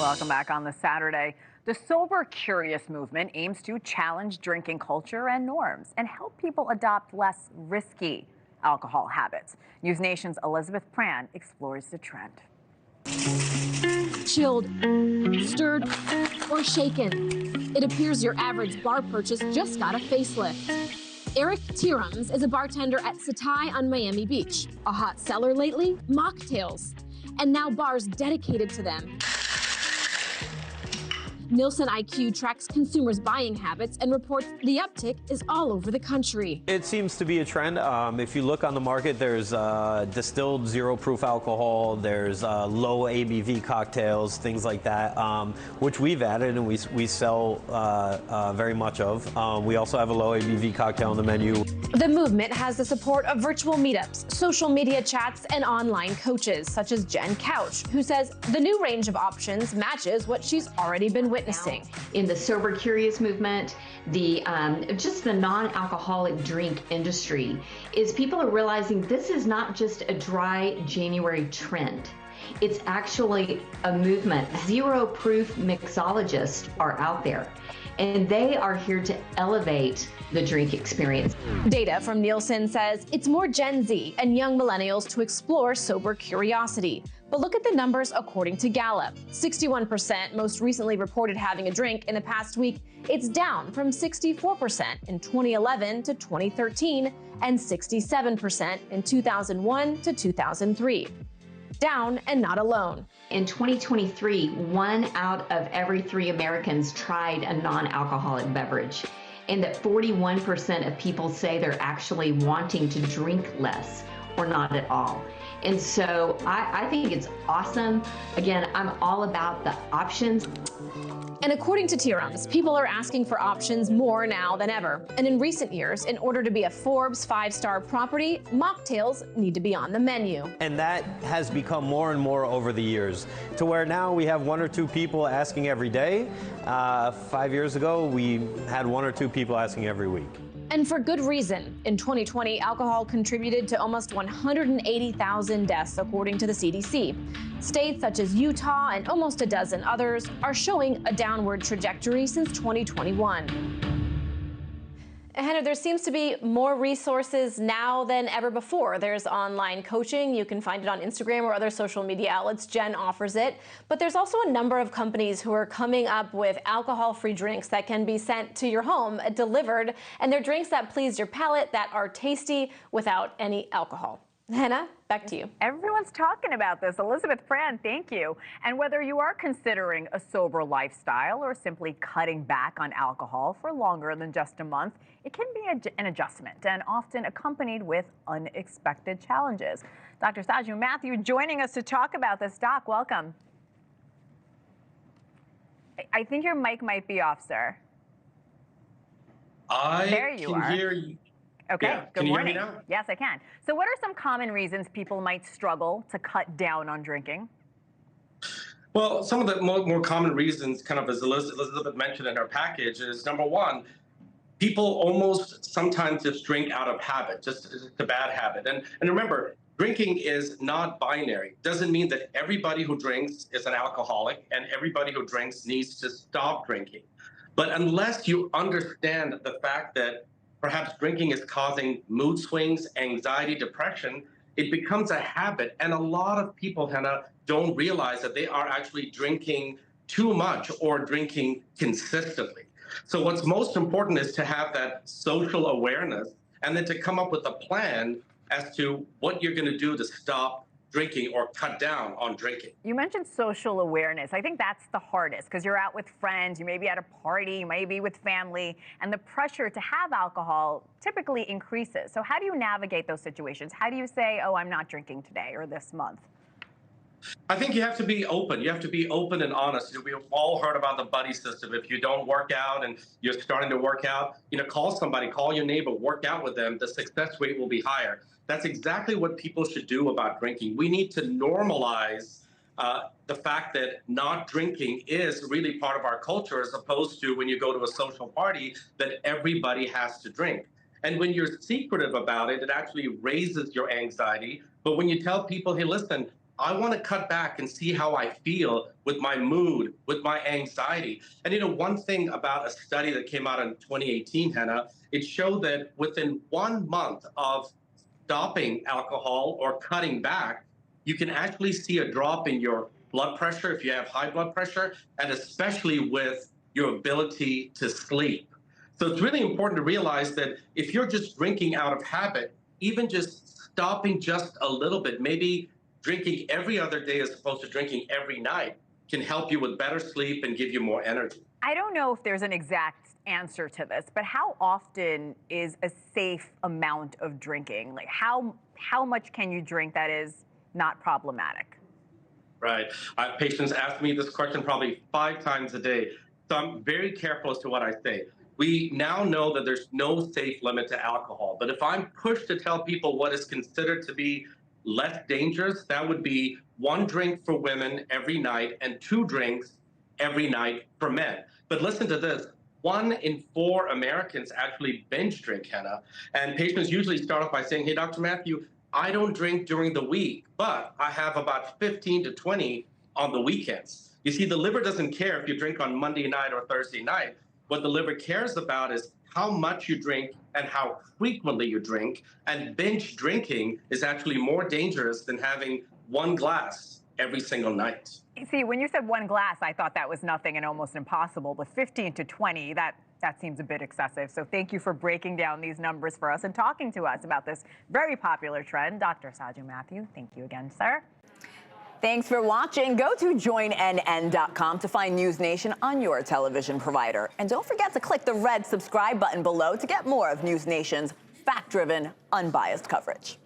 Welcome back on the Saturday. The Sober Curious movement aims to challenge drinking culture and norms and help people adopt less risky alcohol habits. NewsNation's Elizabeth Pran explores the trend. Chilled, stirred, or shaken. It appears your average bar purchase just got a facelift. Eric Tirums is a bartender at Satai on Miami Beach. A hot seller lately? Mocktails. And now bars dedicated to them. Nielsen IQ tracks consumers' buying habits and reports the uptick is all over the country. It seems to be a trend. If you look on the market, there's distilled zero-proof alcohol, there's low ABV cocktails, things like that, which we've added and we sell very much of. We also have a low ABV cocktail on the menu. The movement has the support of virtual meetups, social media chats, and online coaches, such as Jen Couch, who says the new range of options matches what she's already been witnessing. In the Sober Curious movement, just the non-alcoholic drink industry, is people are realizing this is not just a dry January trend. It's actually a movement. Zero-proof mixologists are out there, and they are here to elevate the drink experience. Data from Nielsen says it's more Gen Z and young millennials to explore sober curiosity. But look at the numbers according to Gallup. 61% most recently reported having a drink in the past week. It's down from 64% in 2011 to 2013 and 67% in 2001 to 2003. Down and not alone. In 2023, 1 out of every 3 Americans tried a non-alcoholic beverage, and that 41% of people say they're actually wanting to drink less or not at all. And so I think it's awesome. Again, I'm all about the options. And according to Tirums, people are asking for options more now than ever. And in recent years, in order to be a Forbes 5-star property, mocktails need to be on the menu. And that has become more and more over the years, to where now we have 1 or 2 people asking every day. 5 years ago, we had 1 or 2 people asking every week. And for good reason. In 2020, alcohol contributed to almost 180,000 deaths, according to the CDC. States such as Utah and almost a dozen others are showing a downward trajectory since 2021. Hena, there seems to be more resources now than ever before. There's online coaching. You can find it on Instagram or other social media outlets. Jen offers it. But there's also a number of companies who are coming up with alcohol-free drinks that can be sent to your home, delivered, and they're drinks that please your palate, that are tasty without any alcohol. Hena, back to you. Everyone's talking about this. Elizabeth Pran, thank you. And whether you are considering a sober lifestyle or simply cutting back on alcohol for longer than just a month, it can be an adjustment and often accompanied with unexpected challenges. Dr. Saju Matthew joining us to talk about this. Doc, welcome. I think your mic might be off, sir. There you are. Hear you. Okay, yeah. Good morning. Can you hear me now? Yes, I can. So what are some common reasons people might struggle to cut down on drinking? Well, some of the more common reasons, kind of as Elizabeth mentioned in her package, is number one, people almost sometimes just drink out of habit, just a bad habit. And remember, drinking is not binary. Doesn't mean that everybody who drinks is an alcoholic and everybody who drinks needs to stop drinking. But unless you understand the fact that perhaps drinking is causing mood swings, anxiety, depression, it becomes a habit. And a lot of people, Hena, don't realize that they are actually drinking too much or drinking consistently. So what's most important is to have that social awareness and then to come up with a plan as to what you're going to do to stop drinking or cut down on drinking. You mentioned social awareness. I think that's the hardest because you're out with friends, you may be at a party, you may be with family, and the pressure to have alcohol typically increases. So how do you navigate those situations? How do you say, oh, I'm not drinking today or this month? I think you have to be open. You have to be open and honest. We've all heard about the buddy system. If you don't work out and you're starting to work out, call somebody, call your neighbor, work out with them. The success rate will be higher. That's exactly what people should do about drinking. We need to normalize the fact that not drinking is really part of our culture, as opposed to when you go to a social party that everybody has to drink. And when you're secretive about it, it actually raises your anxiety. But when you tell people, hey, listen, I want to cut back and see how I feel with my mood, with my anxiety. And one thing about a study that came out in 2018, Hena, it showed that within 1 month of stopping alcohol or cutting back, you can actually see a drop in your blood pressure if you have high blood pressure, and especially with your ability to sleep. So it's really important to realize that if you're just drinking out of habit, even just stopping just a little bit, maybe drinking every other day as opposed to drinking every night, can help you with better sleep and give you more energy. I don't know if there's an exact answer to this, but how often is a safe amount of drinking? Like how much can you drink that is not problematic? Right. Patients ask me this question probably 5 times a day. So I'm very careful as to what I say. We now know that there's no safe limit to alcohol. But if I'm pushed to tell people what is considered to be less dangerous, that would be 1 drink for women every night and 2 drinks every night for men. But listen to this. 1 in 4 Americans actually binge drink, Hena. And patients usually start off by saying, hey, Dr. Matthew, I don't drink during the week, but I have about 15 to 20 on the weekends. You see, the liver doesn't care if you drink on Monday night or Thursday night. What the liver cares about is how much you drink and how frequently you drink. And binge drinking is actually more dangerous than having 1 glass every single night. See, when you said 1 glass, I thought that was nothing and almost impossible. But 15 to 20, that seems a bit excessive. So thank you for breaking down these numbers for us and talking to us about this very popular trend. Dr. Saju Matthew, thank you again, sir. Thanks for watching. Go to joinnn.com to find NewsNation on your television provider. And don't forget to click the red subscribe button below to get more of NewsNation's fact-driven, unbiased coverage.